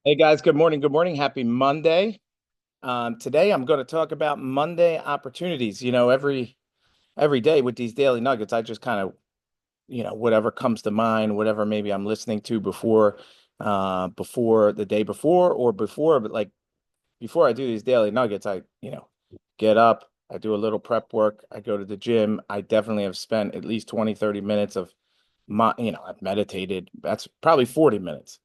Hey guys, good morning. Good morning. Happy Monday. Today I'm going to talk about Monday opportunities. Every day with these daily nuggets, I just kind of, whatever comes to mind, whatever maybe I'm listening to before the day before or before, but like before I do these daily nuggets, I get up, I do a little prep work, I go to the gym. I definitely have spent at least 20, 30 minutes of I've meditated. That's probably 40 minutes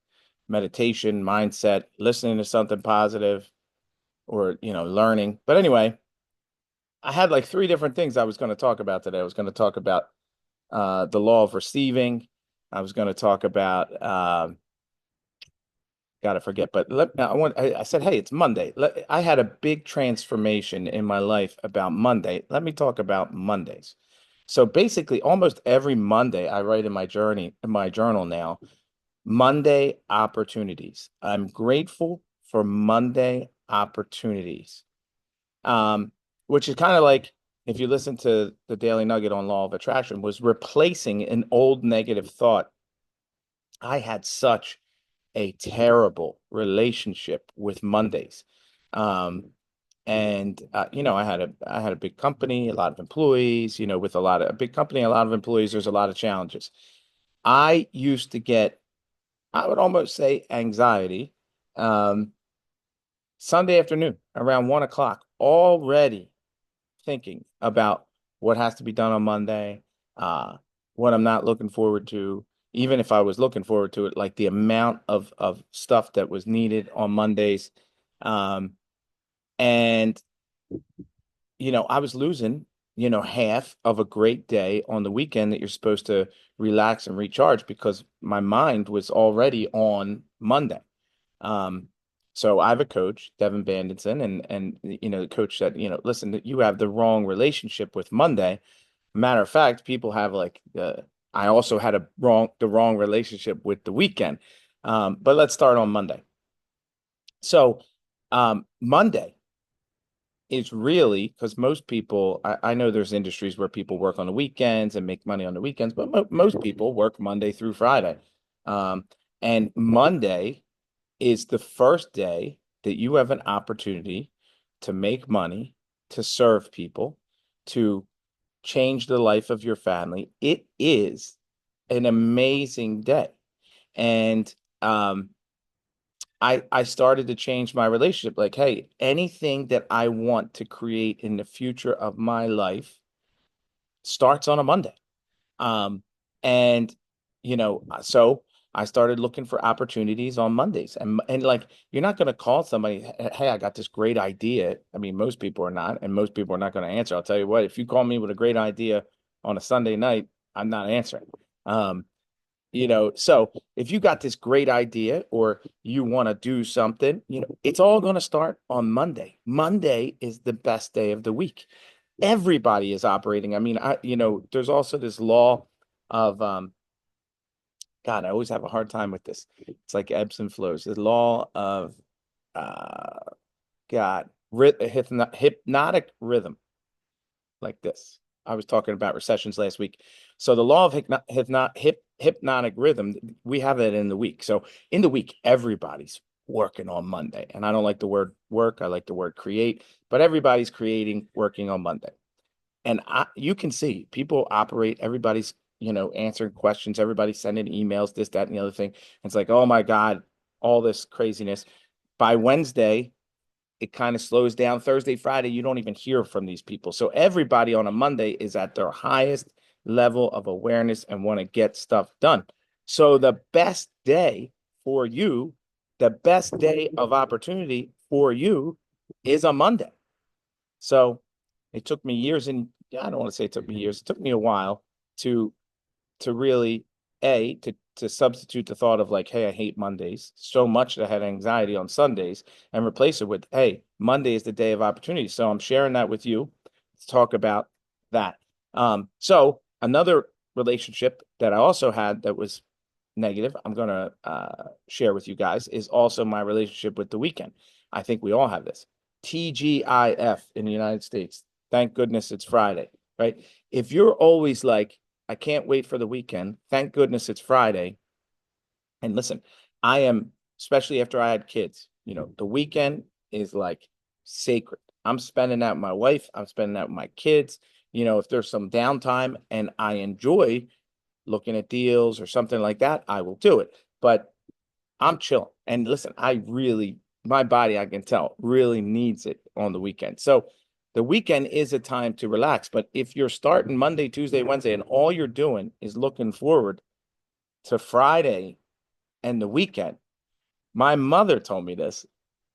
meditation, mindset, listening to something positive or, learning. But anyway, I had like three different things I was going to talk about today. I was going to talk about the law of receiving. I was going to talk about, gotta forget, but I said, hey, it's Monday. I had a big transformation in my life about Monday. Let me talk about Mondays. So basically, almost every Monday, I write in my journal now, Monday opportunities. I'm grateful for Monday opportunities. Um, which is kind of like if you listen to the Daily Nugget on Law of Attraction, was replacing an old negative thought. I had such a terrible relationship with Mondays. Um, and I had a big company, a lot of employees, with a big company, a lot of employees, there's a lot of challenges. I used to get I would almost say anxiety. Um, Sunday afternoon around 1 o'clock, already thinking about what has to be done on Monday, uh, what I'm not looking forward to. Even if I was looking forward to it, like the amount of stuff that was needed on Mondays. Um, and I was losing, half of a great day on the weekend that you're supposed to relax and recharge because my mind was already on Monday. Um, so I have a coach, Devin Banditson, and the coach said, listen, that you have the wrong relationship with Monday. Matter of fact, people have I also had the wrong relationship with the weekend. But let's start on Monday. So Monday is really because most people, I know there's industries where people work on the weekends and make money on the weekends, but mo most people work Monday through Friday. Um, and Monday is the first day that you have an opportunity to make money, to serve people, to change the life of your family. It is an amazing day. And I started to change my relationship. Like, hey, anything that I want to create in the future of my life starts on a Monday. Um, and so I started looking for opportunities on Mondays. And like you're not going to call somebody, hey, I got this great idea. I mean, most people are not, and most people are not going to answer. I'll tell you what, if you call me with a great idea on a Sunday night, I'm not answering. Um, so if you got this great idea or you want to do something, it's all going to start on Monday. Monday is the best day of the week. Everybody is operating. I mean, there's also this law of God, I always have a hard time with this. It's like ebbs and flows. The law of uh God, hypnotic rhythm like this. I was talking about recessions last week. So the law of hypnotic rhythm, we have that in the week. So in the week, everybody's working on Monday. And I don't like the word work, I like the word create, but everybody's creating, working on Monday. And you can see people operate, everybody's, answering questions, everybody's sending emails, this, that, and the other thing. It's like, oh my God, all this craziness. By Wednesday, it kind of slows down. Thursday, Friday, you don't even hear from these people. So everybody on a Monday is at their highest level of awareness and want to get stuff done. So for you, the best day of opportunity for you is a Monday. So it took me years and I don't want to say it took me years. It took me a while to really to substitute the thought of like, hey, I hate Mondays so much that I had anxiety on Sundays and replace it with, hey, Monday is the day of opportunity. So I'm sharing that with you. Let's talk about that. So another relationship that I also had that was negative, I'm gonna share with you guys is also my relationship with the weekend. I think we all have this. TGIF in the United States. Thank goodness it's Friday, right? If you're always like, I can't wait for the weekend. Thank goodness it's Friday. And listen, I am especially after I had kids. The weekend is like sacred. I'm spending that with my wife. I'm spending that with my kids. If there's some downtime and I enjoy looking at deals or something like that, I will do it. But I'm chilling. And listen, my body, I can tell, really needs it on the weekend. So the weekend is a time to relax. But if you're starting Monday, Tuesday, Wednesday, and all you're doing is looking forward to Friday and the weekend, my mother told me this,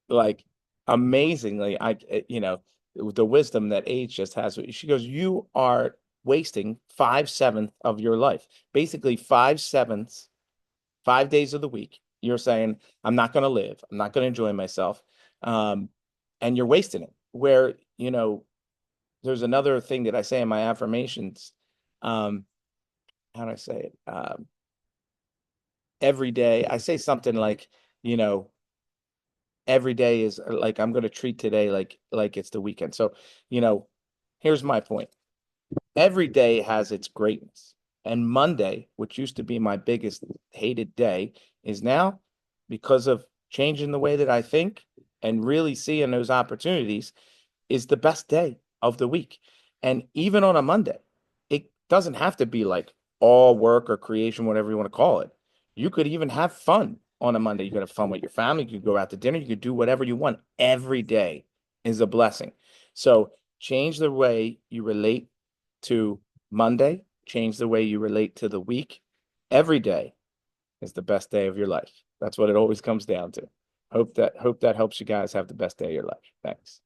like amazingly, the wisdom that age just has. She goes, you are wasting 5/7 of your life, basically 5/7, 5 days of the week. You're saying, I'm not going to live. I'm not going to enjoy myself. Um, and you're wasting it. Where, there's another thing that I say in my affirmations. Um, how do I say it? Every day, I say something like, you know, every day is like I'm going to treat today like it's the weekend. So, you know, here's my point. Every day has its greatness. And Monday, which used to be my biggest hated day, is now, because of changing the way that I think and really seeing those opportunities, is the best day of the week. And even on a Monday, it doesn't have to be like all work or creation, whatever you want to call it. You could even have fun on a Monday. You could have fun with your family. You could go out to dinner. You could do whatever you want. Every day is a blessing. So change the way you relate to Monday, change the way you relate to the week. Every day is the best day of your life. That's what it always comes down to. Hope that helps you guys have the best day of your life. Thanks.